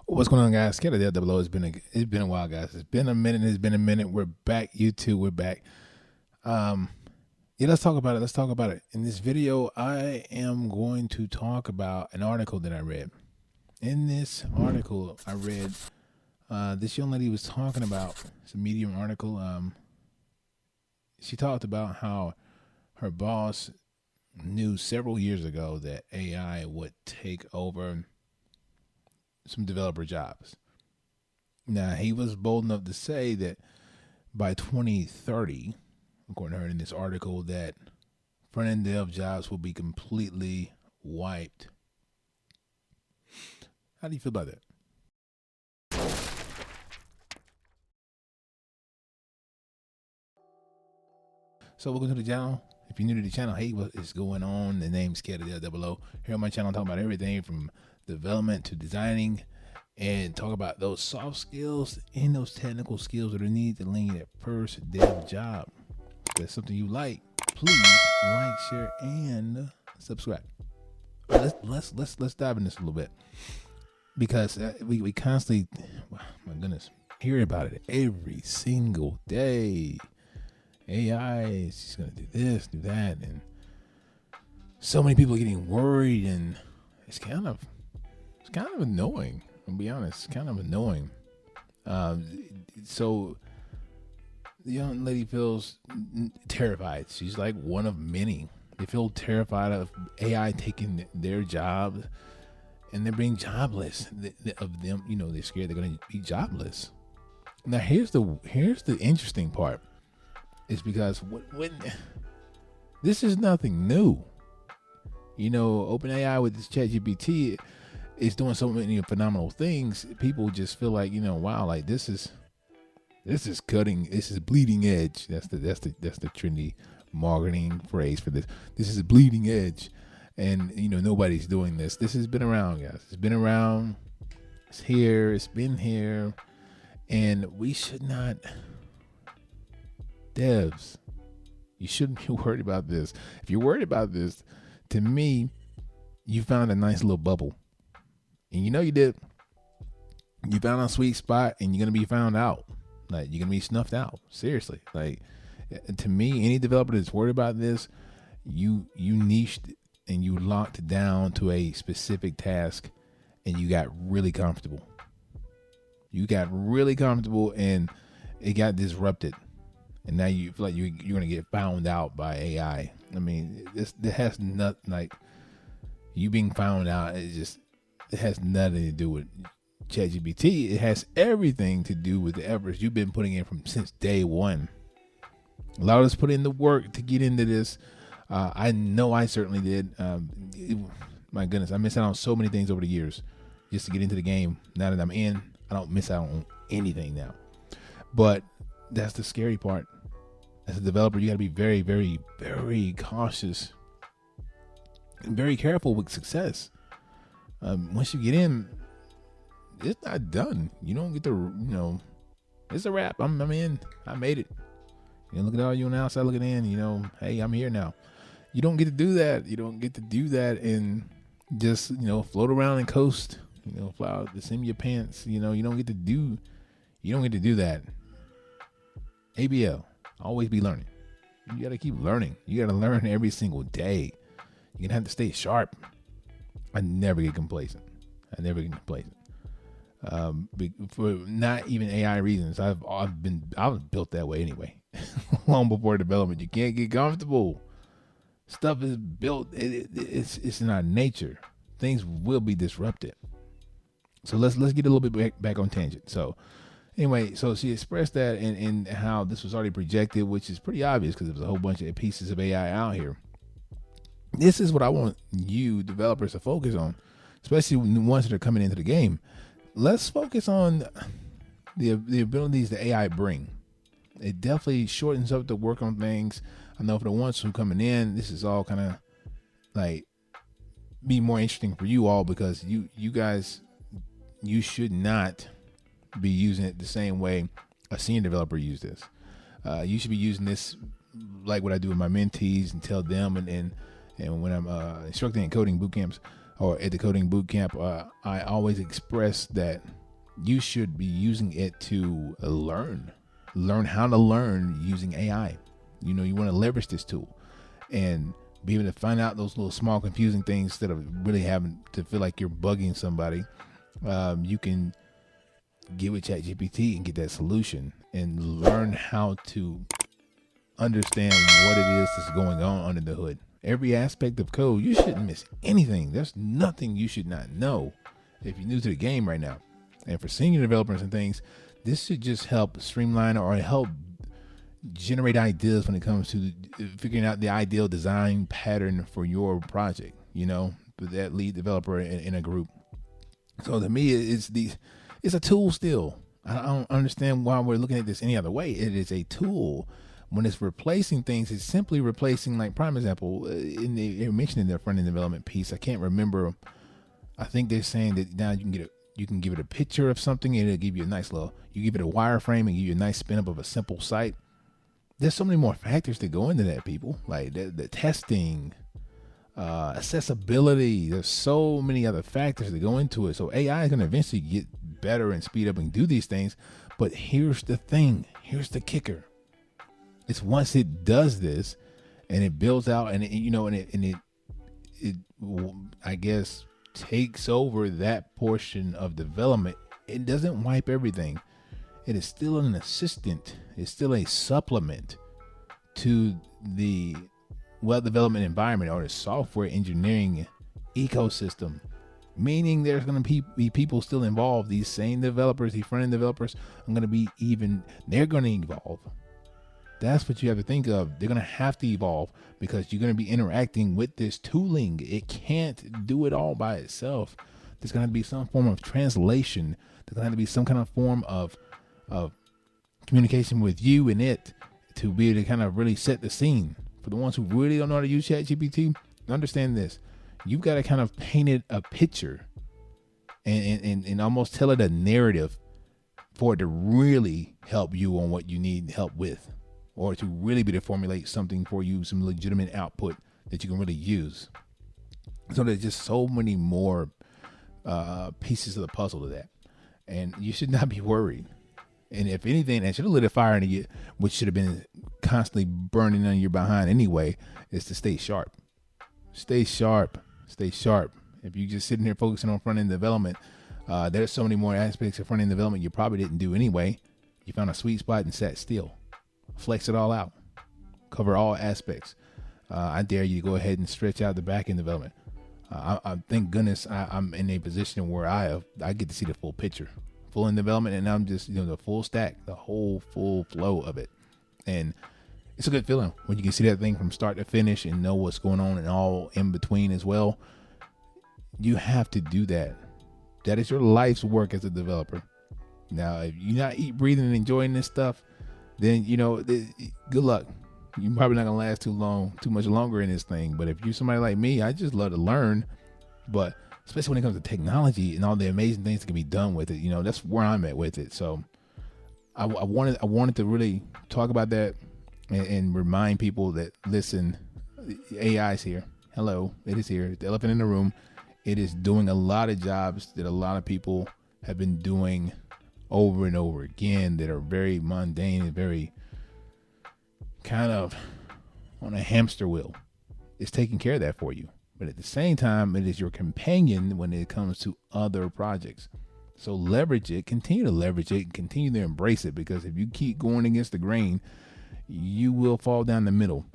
What's going on, guys? Kid the Double O. It's been a while, guys. It's been a minute. It's been a minute. We're back. You too. We're back. Yeah, let's talk about it. Let's talk about it. In this video, I am going to talk about an article that I read. In this article, I read this young lady was talking about. It's a Medium article. She talked about how her boss knew several years ago that AI would take over some developer jobs. Now, he was bold enough to say that by 2030, according to her in this article, that front-end dev jobs will be completely wiped. How do you feel about that? So welcome to the channel. If you're new to the channel, hey, what is going on? The name's Double O. Here on my channel, I'm talking about everything from development to designing, and talk about those soft skills and those technical skills that are needed to land that first dev job. If that's something you like, please like, share, and subscribe. Let's dive in this a little bit, because we constantly, my goodness, hear about it every single day. AI is just gonna do this, do that, and so many people are getting worried, and it's kind of annoying. I'll be honest, it's kind of annoying. So the young lady feels terrified. She's like one of many. They feel terrified of AI taking their jobs, and they're being jobless. Of them, they're scared they're going to be jobless. Now, here's the interesting part. Is because when this is nothing new. OpenAI with this ChatGPT is doing so many phenomenal things. People just feel like, wow, like this is cutting. This is bleeding edge. That's the trendy marketing phrase for this. This is bleeding edge, and nobody's doing this. This has been around, guys. It's been around. It's here. It's been here, and we should not. Devs, you shouldn't be worried about this. If you're worried about this, to me, you found a nice little bubble. And you did. You found a sweet spot, and you're going to be found out. Like, you're going to be snuffed out. Seriously. Like, to me, any developer that's worried about this, you niched and you locked down to a specific task, and you got really comfortable. And it got disrupted. And now you feel like you're going to get found out by AI. I mean, this has nothing, like, you being found out, it has nothing to do with ChatGPT. It has everything to do with the efforts you've been putting in since day one. A lot of us put in the work to get into this. I know I certainly did. My goodness, I missed out on so many things over the years just to get into the game. Now that I'm in, I don't miss out on anything now. But that's the scary part. As a developer, you got to be very, very, very cautious and very careful with success. Once you get in, it's not done. You don't get to, it's a wrap. I'm in. I made it. Look at all you on the outside looking in. Hey, I'm here now. You don't get to do that. You don't get to do that and just float around and coast. Fly out the seam of your pants. You don't get to do. You don't get to do that. ABL, always be learning. You got to keep learning. You got to learn every single day. You're going to have to stay sharp. I never get complacent. For not even AI reasons. I was built that way anyway. Long before development, you can't get comfortable. Stuff is built. It's in our nature. Things will be disrupted. So let's get a little bit back on tangent. So anyway, so she expressed that in how this was already projected, which is pretty obvious because there's a whole bunch of pieces of AI out here. This is what I want you developers to focus on, especially the ones that are coming into the game. Let's focus on the abilities that AI bring. It definitely shortens up the work on things. I know for the ones who coming in, this is all kind of like be more interesting for you all, because you guys, you should not be using it the same way a senior developer used this. You should be using this like what I do with my mentees and tell them, and when I'm instructing in coding boot camps, or at the coding boot camp, I always express that you should be using it to learn how to learn using AI. You want to leverage this tool and be able to find out those little small confusing things instead of really having to feel like you're bugging somebody. You can get with ChatGPT and get that solution and learn how to understand what it is that's going on under the hood. Every aspect of code, you shouldn't miss anything. There's nothing you should not know if you're new to the game right now. And for senior developers and things, this should just help streamline or help generate ideas when it comes to figuring out the ideal design pattern for your project, for that lead developer in a group. So to me, it's a tool still. I don't understand why we're looking at this any other way. It is a tool. When it's replacing things, it's simply replacing, like prime example, they mentioned in their front-end development piece, I can't remember. I think they're saying that now you can give it a picture of something and it'll give you a nice you give it a wireframe and give you a nice spin up of a simple site. There's so many more factors that go into that, people. Like the testing, accessibility. There's so many other factors that go into it. So AI is going to eventually get better and speed up and do these things. But here's the thing. Here's the kicker. It's once it does this and it builds out and it I guess takes over that portion of development, it doesn't wipe everything. It is still an assistant. It's still a supplement to the web development environment or the software engineering ecosystem, meaning there's going to be people still involved. These same developers, these front-end developers, they're going to evolve. That's what you have to think of. They're going to have to evolve because you're going to be interacting with this tooling. It can't do it all by itself. There's going to be some form of translation. There's going to be some kind of form of communication with you and it to be able to kind of really set the scene. For the ones who really don't know how to use ChatGPT, understand this. You've got to kind of paint it a picture and almost tell it a narrative for it to really help you on what you need help with, or to really be to formulate something for you, some legitimate output that you can really use. So there's just so many more pieces of the puzzle to that. And you should not be worried. And if anything, that should have lit a fire in you, which should have been constantly burning on your behind anyway, is to stay sharp. Stay sharp. Stay sharp. If you're just sitting here focusing on front-end development, there's so many more aspects of front-end development you probably didn't do anyway. You found a sweet spot and sat still. Flex it all out. Cover all aspects. I dare you to go ahead and stretch out the back-end development. I thank goodness I'm in a position where I get to see the full picture, full in development, and I'm just the full stack, the whole full flow of it, and it's a good feeling when you can see that thing from start to finish and know what's going on and all in between as well. You have to do that. That is your life's work as a developer. Now, if you're not eating, breathing, and enjoying this stuff, then good luck. You're probably not gonna last too much longer in this thing. But if you're somebody like me, I just love to learn. But especially when it comes to technology and all the amazing things that can be done with it, that's where I'm at with it. So I wanted to really talk about that and remind people that, listen, AI's here. Hello, it is here. The elephant in the room. It is doing a lot of jobs that a lot of people have been doing over and over again that are very mundane and very kind of on a hamster wheel. It's taking care of that for you. But at the same time, it is your companion when it comes to other projects. So leverage it, continue to leverage it, continue to embrace it, because if you keep going against the grain, you will fall down the middle.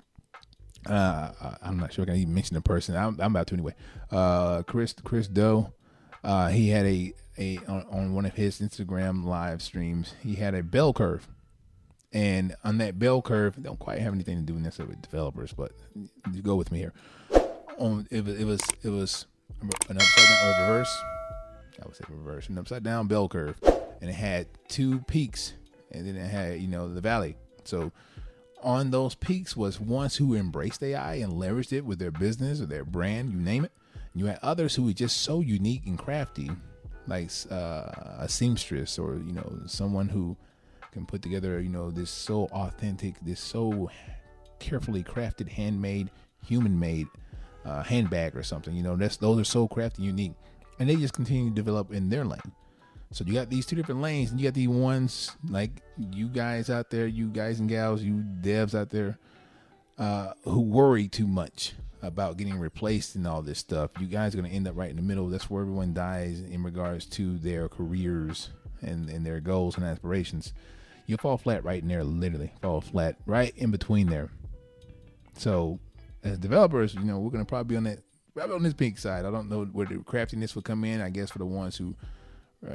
I'm not sure I can even mention the person. I'm about to anyway. Chris Doe, he had on one of his Instagram live streams, he had a bell curve. And on that bell curve, it don't quite have anything to do necessarily with developers, but you go with me here. It was an upside down or reverse. I would say reverse, an upside down bell curve, and it had two peaks, and then it had the valley. So on those peaks was ones who embraced AI and leveraged it with their business or their brand, you name it. And you had others who were just so unique and crafty, like a seamstress or someone who can put together this so authentic, this so carefully crafted, handmade, human made handbag or something. You know, those are so crafty, unique, and they just continue to develop in their lane. So you got these two different lanes, and you got these ones like you guys out there, you guys and gals, you devs out there, who worry too much about getting replaced and all this stuff. You guys are going to end up right in the middle. That's where everyone dies in regards to their careers and their goals and aspirations. You fall flat right in there, literally fall flat right in between there. So as developers, you know, we're going to probably be on this pink side. I don't know where the craftiness will come in, I guess, for the ones who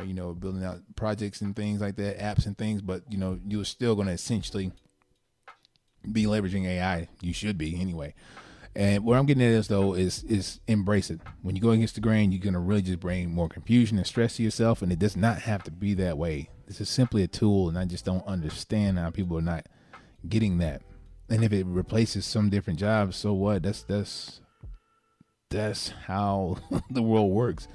you know, building out projects and things like that, apps and things, but you know, you're still going to essentially be leveraging AI. You should be anyway. And what I'm getting at is though is embrace it. When you go against the grain, you're going to really just bring more confusion and stress to yourself, and it does not have to be that way. This is simply a tool, and I just don't understand how people are not getting that. And if it replaces some different jobs, so what? That's how the world works.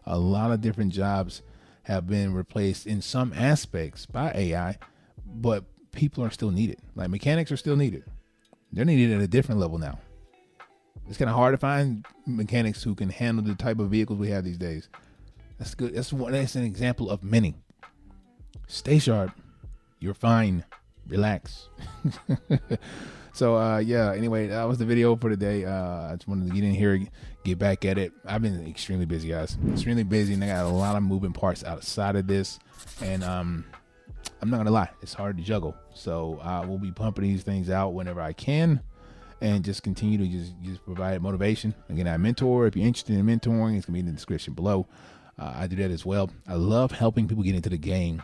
A lot of different jobs have been replaced in some aspects by AI, but people are still needed. Like mechanics are still needed. They're needed at a different level now. It's kind of hard to find mechanics who can handle the type of vehicles we have these days. That's good. That's an example of many. Stay sharp. You're fine. Relax. So yeah, anyway, that was the video for today. I just wanted to get in here, get back at it. I've been extremely busy, guys. Extremely busy, and I got a lot of moving parts outside of this. And I'm not gonna lie, it's hard to juggle. So I will be pumping these things out whenever I can, and just continue to just provide motivation. Again, I mentor. If you're interested in mentoring, it's gonna be in the description below. I do that as well. I love helping people get into the game,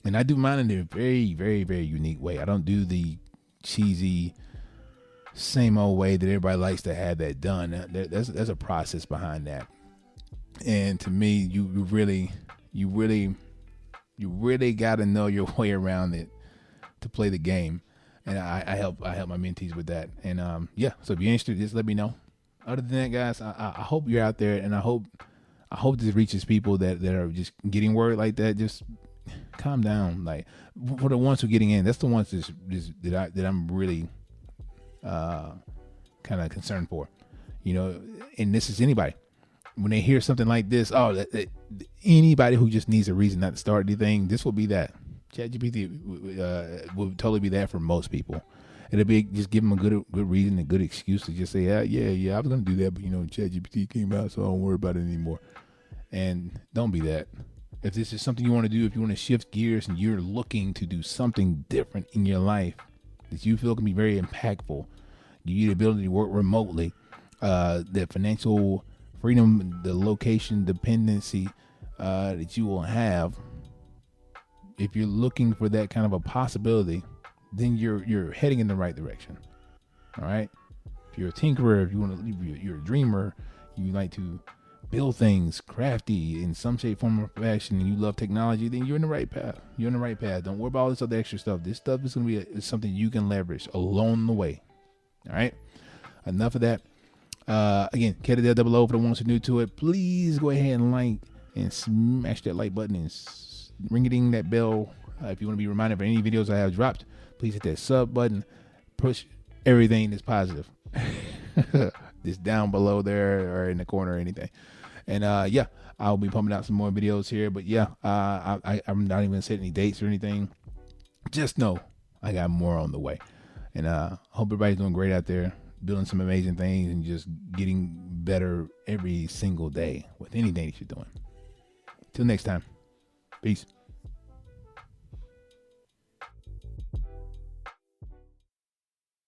and I do mine in a very, very, very unique way. I don't do the cheesy, same old way that everybody likes to have that done. There's a process behind that, and to me, you really got to know your way around it to play the game. And I help my mentees with that. And yeah, so if you're interested, just let me know. Other than that, guys, I hope you're out there, and I hope this reaches people that are just getting word like that. Just calm down. Like for the ones who are getting in, that's the ones that I'm really kind of concerned for, you know. And this is anybody when they hear something like this. Anybody who just needs a reason not to start anything, this will be that. ChatGPT will totally be that for most people. It'll be just give them a good reason, a good excuse to just say, yeah, I was gonna do that, but you know, ChatGPT came out, so I don't worry about it anymore. And don't be that. If this is something you want to do, if you want to shift gears and you're looking to do something different in your life that you feel can be very impactful, you need the ability to work remotely, the financial freedom, the location dependency that you will have. If you're looking for that kind of a possibility, then you're heading in the right direction. All right. If you're a tinkerer, if you want to, you're a dreamer, you like to build things crafty in some shape, form, or fashion, and you love technology, then you're in the right path. You're in the right path. Don't worry about all this other extra stuff. This stuff is going to be something you can leverage along the way. All right. Enough of that. Again, KDL00 for the ones who are new to it. Please go ahead and like and smash that like button and ring that bell. If you want to be reminded of any videos I have dropped, please hit that sub button. Push everything that's positive. Just down below there or in the corner or anything. And yeah, I'll be pumping out some more videos here. But yeah, I'm not even setting any dates or anything. Just know I got more on the way. And hope everybody's doing great out there, building some amazing things and just getting better every single day with anything that you're doing. Till next time. Peace.